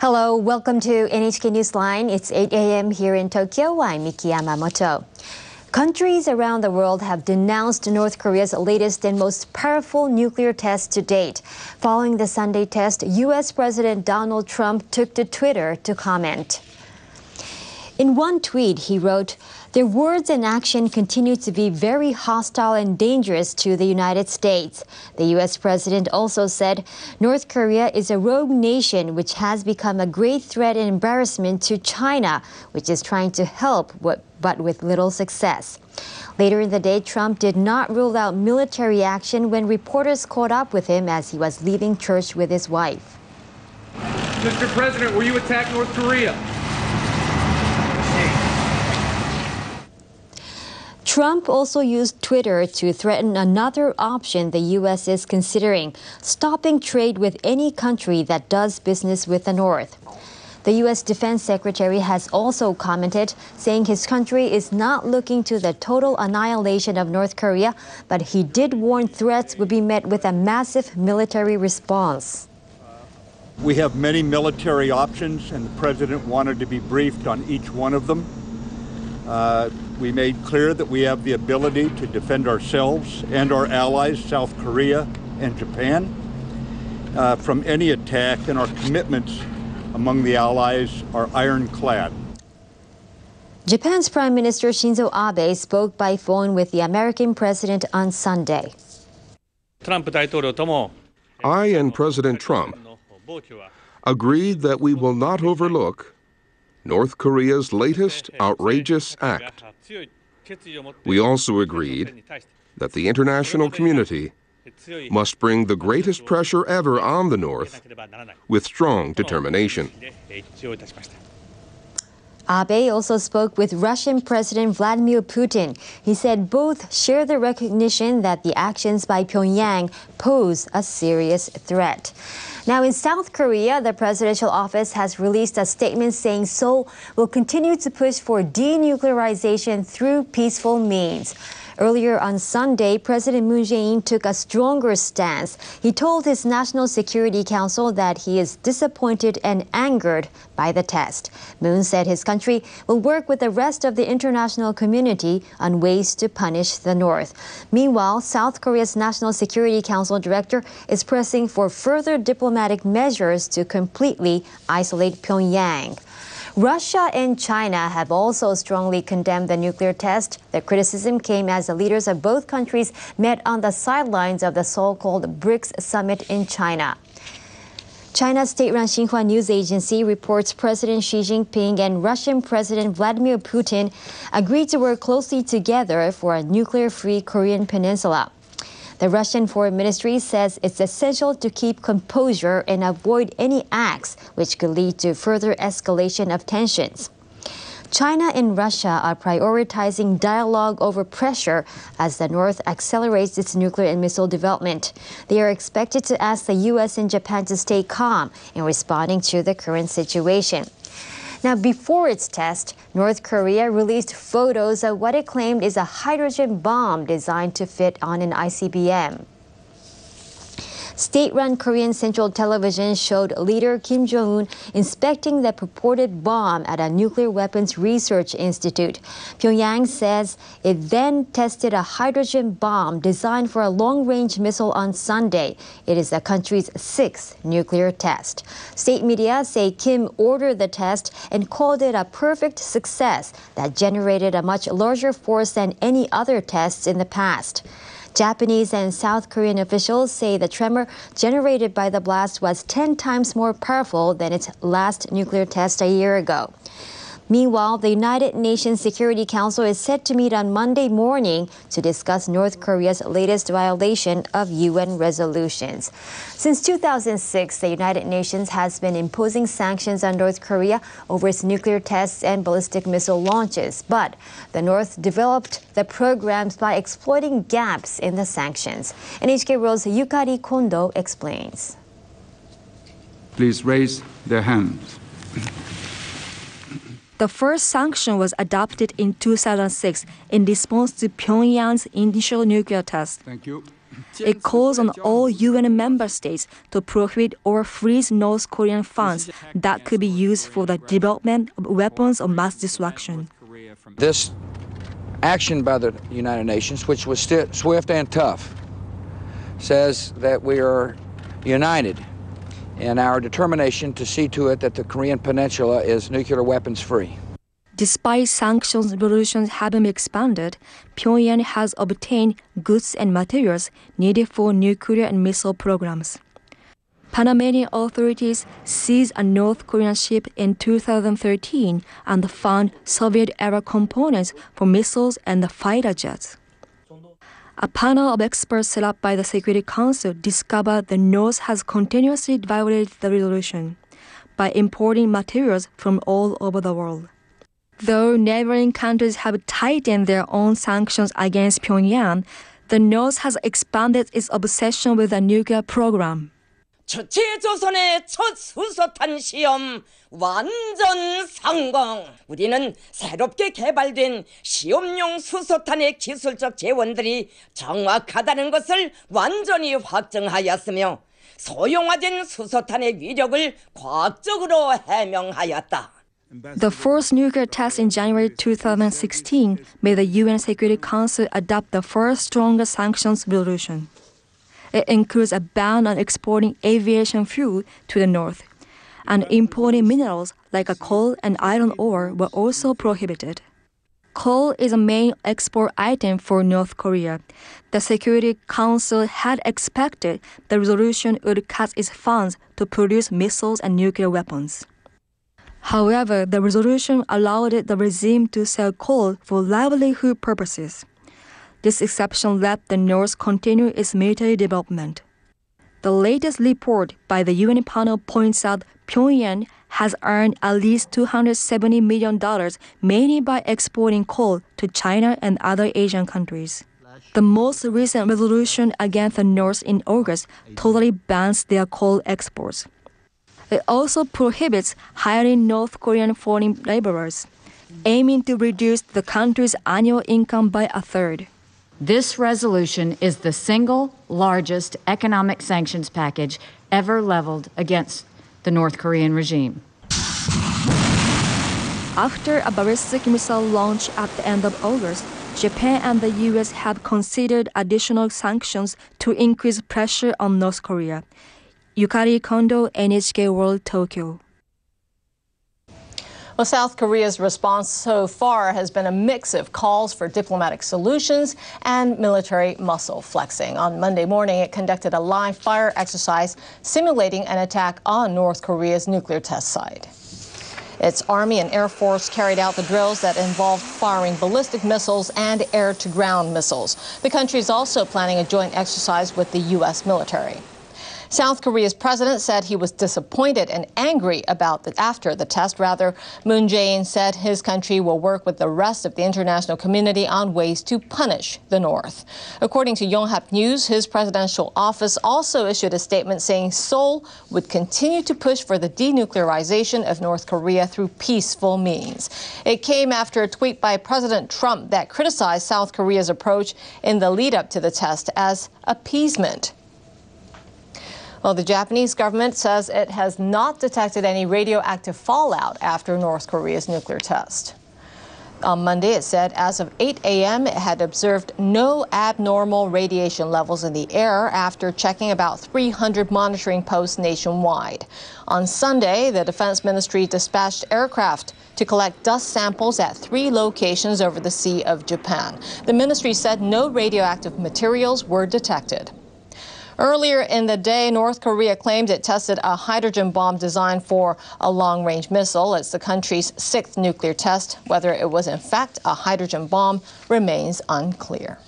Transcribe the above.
Hello, welcome to NHK Newsline. It's 8 a.m. here in Tokyo. I'm Miki Yamamoto. Countries around the world have denounced North Korea's latest and most powerful nuclear test to date. Following the Sunday test, U.S. President Donald Trump took to Twitter to comment. In one tweet, he wrote, "Their words and action continue to be very hostile and dangerous to the United States." The U.S. president also said, "North Korea is a rogue nation which has become a great threat and embarrassment to China, which is trying to help but with little success." Later in the day, Trump did not rule out military action when reporters caught up with him as he was leaving church with his wife. Mr. President, will you attack North Korea? Trump also used Twitter to threaten another option the U.S. is considering, stopping trade with any country that does business with the North. The U.S. Defense Secretary has also commented, saying his country is not looking to the total annihilation of North Korea, but he did warn threats would be met with a massive military response. We have many military options, and the President wanted to be briefed on each one of them. We made clear that we have the ability to defend ourselves and our allies, South Korea and Japan, from any attack, and our commitments among the allies are ironclad. Japan's Prime Minister Shinzo Abe spoke by phone with the American president on Sunday. I and President Trump agreed that we will not overlook North Korea's latest outrageous act. We also agreed that the international community must bring the greatest pressure ever on the North with strong determination. Abe also spoke with Russian President Vladimir Putin. He said both share the recognition that the actions by Pyongyang pose a serious threat. Now, in South Korea, the presidential office has released a statement saying Seoul will continue to push for denuclearization through peaceful means. Earlier on Sunday, President Moon Jae-in took a stronger stance. He told his National Security Council that he is disappointed and angered by the test. Moon said his country will work with the rest of the international community on ways to punish the North. Meanwhile, South Korea's National Security Council director is pressing for further diplomatic measures to completely isolate Pyongyang. Russia and China have also strongly condemned the nuclear test. The criticism came as the leaders of both countries met on the sidelines of the so-called BRICS summit in China. China's state-run Xinhua News Agency reports President Xi Jinping and Russian President Vladimir Putin agreed to work closely together for a nuclear-free Korean peninsula. The Russian Foreign Ministry says it's essential to keep composure and avoid any acts which could lead to further escalation of tensions. China and Russia are prioritizing dialogue over pressure as the North accelerates its nuclear and missile development. They are expected to ask the U.S. and Japan to stay calm in responding to the current situation. Now, before its test, North Korea released photos of what it claimed is a hydrogen bomb designed to fit on an ICBM. State-run Korean Central Television showed leader Kim Jong-un inspecting the purported bomb at a nuclear weapons research institute. Pyongyang says it then tested a hydrogen bomb designed for a long-range missile on Sunday. It is the country's 6th nuclear test. State media say Kim ordered the test and called it a perfect success that generated a much larger force than any other tests in the past. Japanese and South Korean officials say the tremor generated by the blast was 10 times more powerful than its last nuclear test a year ago. Meanwhile, the United Nations Security Council is set to meet on Monday morning to discuss North Korea's latest violation of UN resolutions. Since 2006, the United Nations has been imposing sanctions on North Korea over its nuclear tests and ballistic missile launches. But the North developed the programs by exploiting gaps in the sanctions. NHK World's Yukari Kondo explains. Please raise their hands. The first sanction was adopted in 2006 in response to Pyongyang's initial nuclear test. Thank you. It calls on all UN member states to prohibit or freeze North Korean funds that could be used for the development of weapons of mass destruction. This action by the United Nations, which was swift and tough, says that we are united in our determination to see to it that the Korean Peninsula is nuclear weapons free. Despite sanctions resolutions having expanded, Pyongyang has obtained goods and materials needed for nuclear and missile programs. Panamanian authorities seized a North Korean ship in 2013 and found Soviet-era components for missiles and fighter jets. A panel of experts set up by the Security Council discovered the North has continuously violated the resolution by importing materials from all over the world. Though neighboring countries have tightened their own sanctions against Pyongyang, the North has expanded its obsession with a nuclear program. 조선의 첫 수소탄 시험 완전 성공. 우리는 새롭게 개발된 시험용 수소탄의 기술적 재원들이 정확하다는 것을 완전히 확증하였으며 소형화된 수소탄의 위력을 과학적으로 해명하였다. The first nuclear test in January 2016 made the UN Security Council adopt the first stronger sanctions resolution. It includes a ban on exporting aviation fuel to the North, and importing minerals like coal and iron ore were also prohibited. Coal is a main export item for North Korea. The Security Council had expected the resolution would cut its funds to produce missiles and nuclear weapons. However, the resolution allowed the regime to sell coal for livelihood purposes. This exception let the North continue its military development. The latest report by the UN panel points out Pyongyang has earned at least $270 million mainly by exporting coal to China and other Asian countries. The most recent resolution against the North in August totally bans their coal exports. It also prohibits hiring North Korean foreign laborers, aiming to reduce the country's annual income by a third. This resolution is the single largest economic sanctions package ever leveled against the North Korean regime. After a ballistic missile launch at the end of August, Japan and the U.S. have considered additional sanctions to increase pressure on North Korea. Yukari Kondo, NHK World, Tokyo. Well, South Korea's response so far has been a mix of calls for diplomatic solutions and military muscle flexing. On Monday morning, it conducted a live fire exercise simulating an attack on North Korea's nuclear test site. Its Army and Air Force carried out the drills that involved firing ballistic missiles and air-to-ground missiles. The country is also planning a joint exercise with the U.S. military. South Korea's president said he was disappointed and angry after the test. Moon Jae-in said his country will work with the rest of the international community on ways to punish the North. According to Yonhap News, his presidential office also issued a statement saying Seoul would continue to push for the denuclearization of North Korea through peaceful means. It came after a tweet by President Trump that criticized South Korea's approach in the lead-up to the test as appeasement. Well, the Japanese government says it has not detected any radioactive fallout after North Korea's nuclear test. On Monday, it said as of 8 a.m., it had observed no abnormal radiation levels in the air after checking about 300 monitoring posts nationwide. On Sunday, the Defense Ministry dispatched aircraft to collect dust samples at 3 locations over the Sea of Japan. The ministry said no radioactive materials were detected. Earlier in the day, North Korea claimed it tested a hydrogen bomb designed for a long-range missile. It's the country's 6th nuclear test. Whether it was in fact a hydrogen bomb remains unclear.